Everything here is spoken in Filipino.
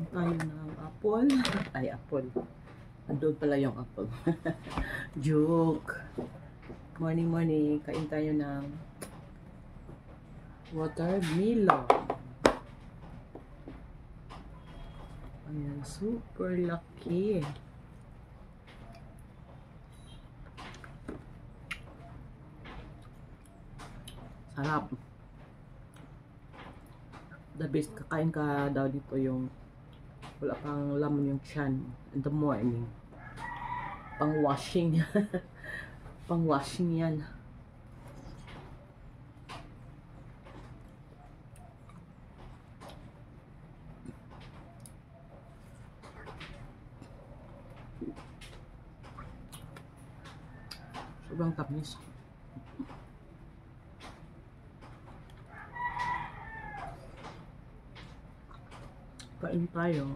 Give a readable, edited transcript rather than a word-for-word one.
Kain tayo ng apple. Ay, apple. Andun pala yung apple. Joke. Morning, morning. Kain tayo ng watermelon. Ayan, super laki. Sarap. The best, kakain ka daw dito yung wala pang laman yung tiyan in the morning. Pang washing. Pang washing yan. Sobrang tamis. Kain tayo.